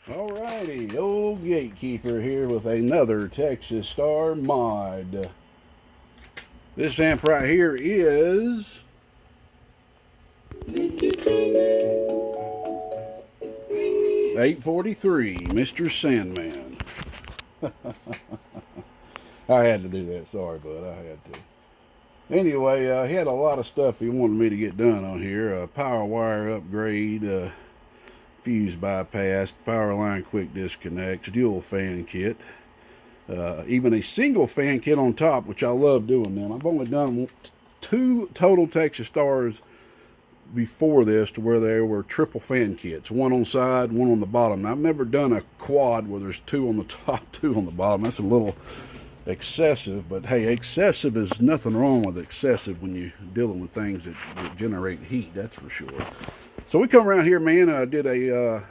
Alrighty, old Gatekeeper here with another Texas Star mod. This amp right here is Mr. Sandman, bring me 843, Mr. Sandman. I had to do that, sorry bud, I had to. Anyway, he had a lot of stuff he wanted me to get done on here. A power wire upgrade, fuse bypass, power line quick disconnects, dual fan kit, even a single fan kit on top, which I love doing them. I've only done 2 total Texas Stars before this to where they were triple fan kits, one on side, one on the bottom. Now, I've never done a quad where there's 2 on the top, 2 on the bottom. That's a little excessive, but hey, excessive is nothing wrong with excessive when you're dealing with things that generate heat, that's for sure. So we come around here, man. I did a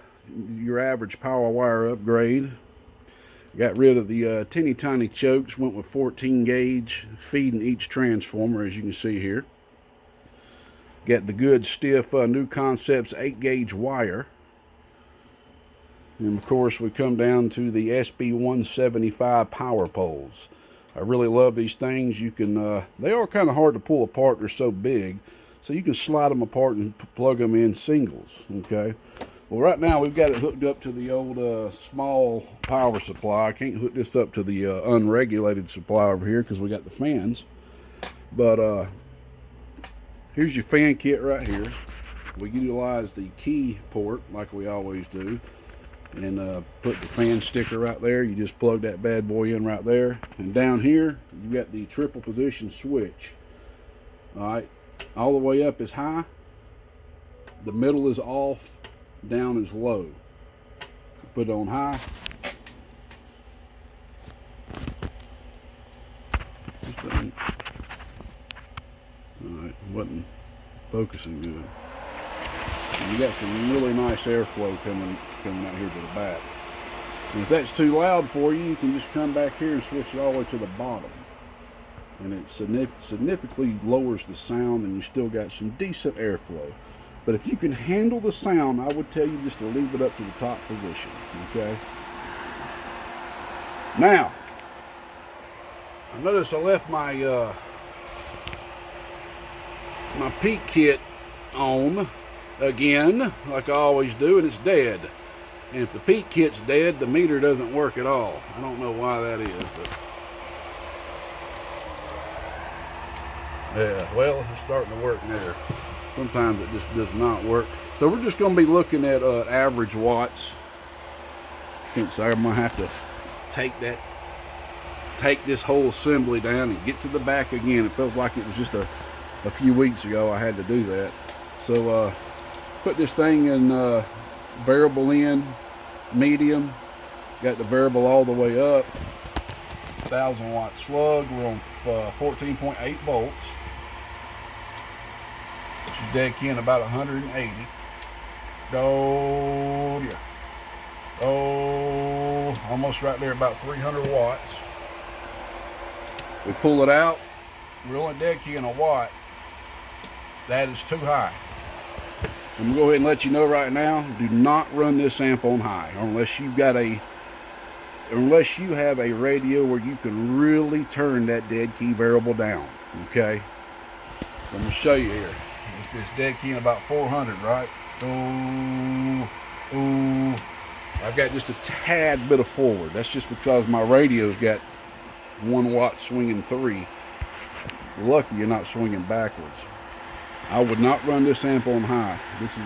your average power wire upgrade. Got rid of the teeny tiny chokes. Went with 14 gauge feeding each transformer, as you can see here. Got the good stiff New Concepts 8 gauge wire. And of course, we come down to the SB175 power poles. I really love these things. You can they are kind of hard to pull apart. They're so big. So you can slide them apart and plug them in singles, okay? Well, right now we've got it hooked up to the old small power supply. I can't hook this up to the unregulated supply over here because we got the fans. But here's your fan kit right here. We utilize the key port like we always do. And put the fan sticker right there. You just plug that bad boy in right there. And down here, you got the triple position switch. All right. All the way up is high, the middle is off, down is low. Put it on high. Alright, wasn't focusing good. And you got some really nice airflow coming out here to the back. And if that's too loud for you, you can just come back here and switch it all the way to the bottom. And it significantly lowers the sound, and you still got some decent airflow. But if you can handle the sound, I would tell you just to leave it up to the top position, okay? Now, I noticed I left my my peak kit on again, like I always do, and it's dead. And if the peak kit's dead, the meter doesn't work at all. I don't know why that is, but yeah, well, it's starting to work now. Sometimes it just does not work. So we're just going to be looking at average watts. Since I'm going to have to take this whole assembly down and get to the back again. It felt like it was just a few weeks ago I had to do that. So put this thing in variable in, medium. Got the variable all the way up. 1,000 watt slug. We're on 14.8 volts. She's dead key in about 180. Oh, yeah. Oh, almost right there, about 300 watts. We pull it out. We're only dead key in a watt. That is too high. I'm going to go ahead and let you know right now, do not run this amp on high unless you have a radio where you can really turn that dead key variable down, okay? So I'm going to show you here. It's dead key in about 400, right? Oh, I've got just a tad bit of forward. That's just because my radio's got 1 watt swinging 3. You're lucky you're not swinging backwards. I would not run this amp on high. This is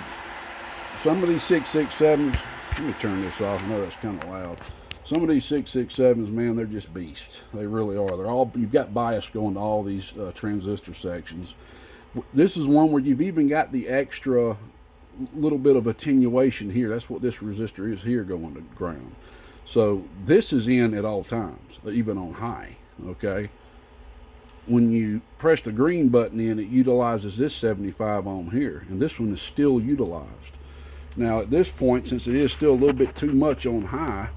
some of these 667s. Let me turn this off. I know that's kind of loud. Some of these 667s, man, they're just beasts. They really are. They're all, you've got bias going to all these transistor sections. This is one where you've even got the extra little bit of attenuation here. That's what this resistor is here going to ground. So this is in at all times, even on high, okay? When you press the green button in, it utilizes this 75 ohm here, and this one is still utilized. Now at this point, since it is still a little bit too much on high,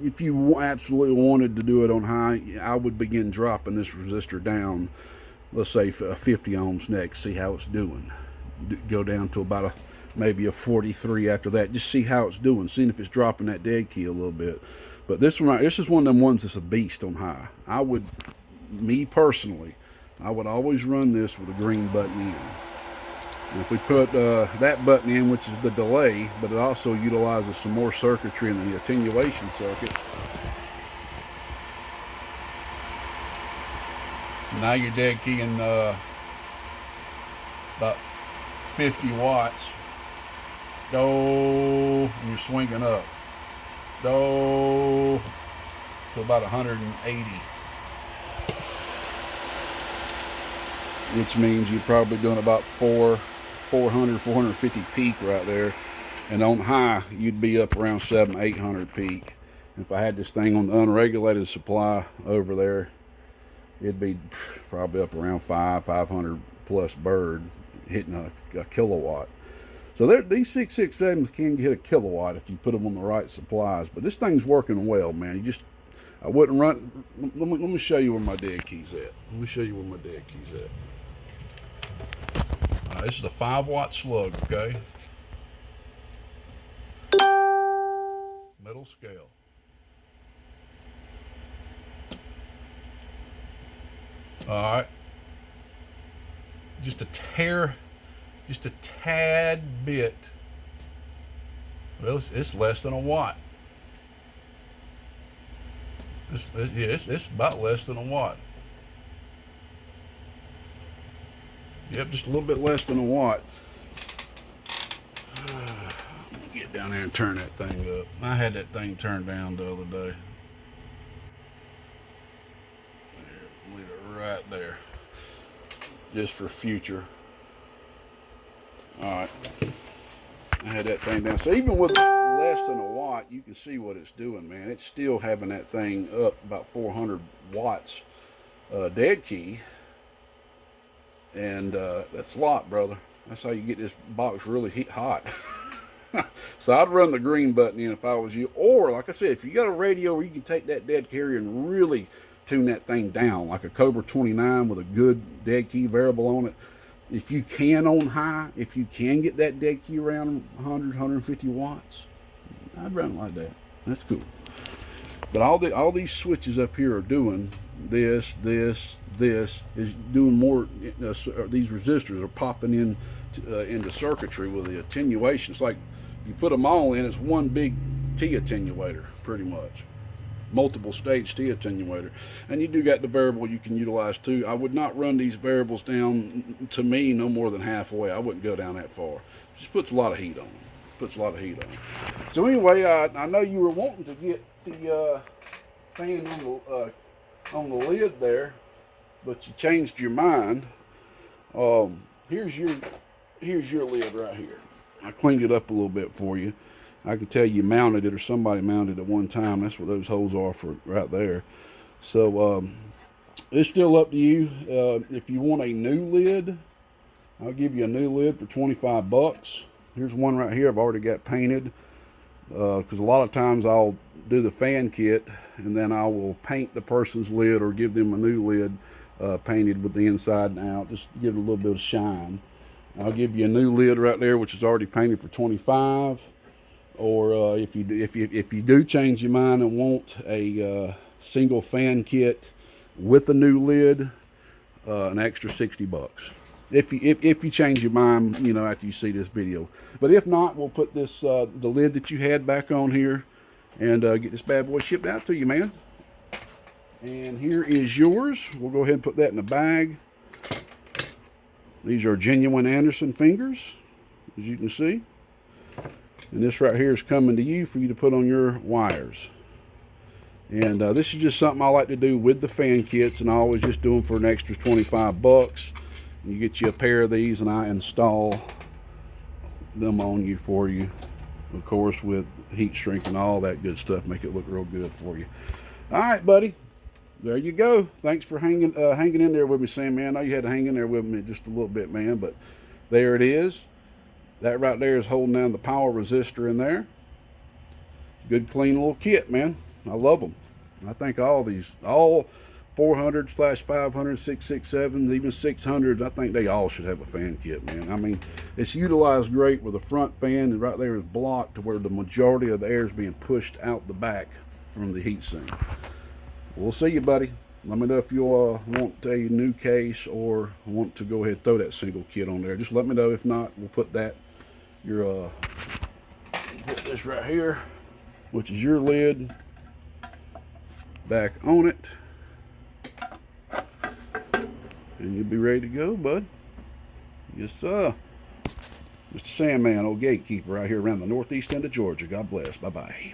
if you absolutely wanted to do it on high, I would begin dropping this resistor down, let's say 50 ohms next, see how it's doing. Go down to about maybe a 43 after that. Just see how it's doing, seeing if it's dropping that dead key a little bit. But this one, this is one of them ones that's a beast on high. I would, me personally, I would always run this with a green button in. And if we put that button in, which is the delay, but it also utilizes some more circuitry in the attenuation circuit. Now you're dead keying about 50 watts. Do, and you're swinging up. Do to about 180. Which means you're probably doing about 400, 450 peak right there. And on high, you'd be up around 700, 800 peak. If I had this thing on the unregulated supply over there, it'd be probably up around 500 plus bird, hitting a kilowatt. So these 667s can hit a kilowatt if you put them on the right supplies. But this thing's working well, man. I wouldn't run. Let me show you where my dead key's at. Let me show you where my dead key's at. This is a 5-watt slug, okay? Middle scale. All right. Just a tad bit. Well, it's less than a watt. It's about less than a watt. Yep, just a little bit less than a watt. Get down there and turn that thing up. I had that thing turned down the other day. There, leave it right there. Just for future. Alright. I had that thing down. So even with less than a watt, you can see what it's doing, man. It's still having that thing up about 400 watts dead key. And that's a lot, brother. That's how you get this box really hot. So I'd run the green button in if I was you. Or, like I said, if you got a radio where you can take that dead carrier and really tune that thing down, like a Cobra 29 with a good dead key variable on it. If you can on high, if you can get that dead key around 100, 150 watts, I'd run it like that. That's cool. But all these switches up here are doing this is doing more. These resistors are popping in into circuitry with the attenuation. It's like you put them all in. It's one big T attenuator, pretty much. Multiple stage T attenuator, and you do got the variable you can utilize too. I would not run these variables down, to me, no more than halfway. I wouldn't go down that far. Just puts a lot of heat on them. Puts a lot of heat on them. So anyway, I know you were wanting to get the fan on the lid there, but you changed your mind. Here's your lid right here. I cleaned it up a little bit for you. I can tell you mounted it, or somebody mounted it one time. That's what those holes are for right there. So it's still up to you. If you want a new lid, I'll give you a new lid for 25 bucks. Here's one right here I've already got painted, because a lot of times I'll do the fan kit and then I will paint the person's lid or give them a new lid painted with the inside and out, just to give it a little bit of shine. I'll give you a new lid right there, which is already painted for 25. Or if you do change your mind and want a single fan kit with a new lid, an extra 60 bucks. If you change your mind, you know, after you see this video. But if not, we'll put this the lid that you had back on here and get this bad boy shipped out to you, man. And here is yours. We'll go ahead and put that in the bag. These are genuine Anderson fingers, as you can see. And this right here is coming to you for you to put on your wires. And this is just something I like to do with the fan kits, and I always just do them for an extra 25 bucks. You get you a pair of these, and I install them on you for you, of course, with heat shrink and all that good stuff. Make it look real good for you. All right, buddy. There you go. Thanks for hanging in there with me, Sandman. I know you had to hang in there with me just a little bit, man, but there it is. That right there is holding down the power resistor in there. Good, clean little kit, man. I love them. I think all 400/500, 667s, even 600s. I think they all should have a fan kit, man. I mean, it's utilized great with the front fan, and right there is blocked to where the majority of the air is being pushed out the back from the heatsink. We'll see you, buddy. Let me know if you want a new case or want to go ahead and throw that single kit on there. Just let me know. If not, we'll put that, put this right here, which is your lid, back on it. And you'll be ready to go, bud. Yes, sir. Mr. Sandman, old Gatekeeper, out here around the northeast end of Georgia. God bless. Bye-bye.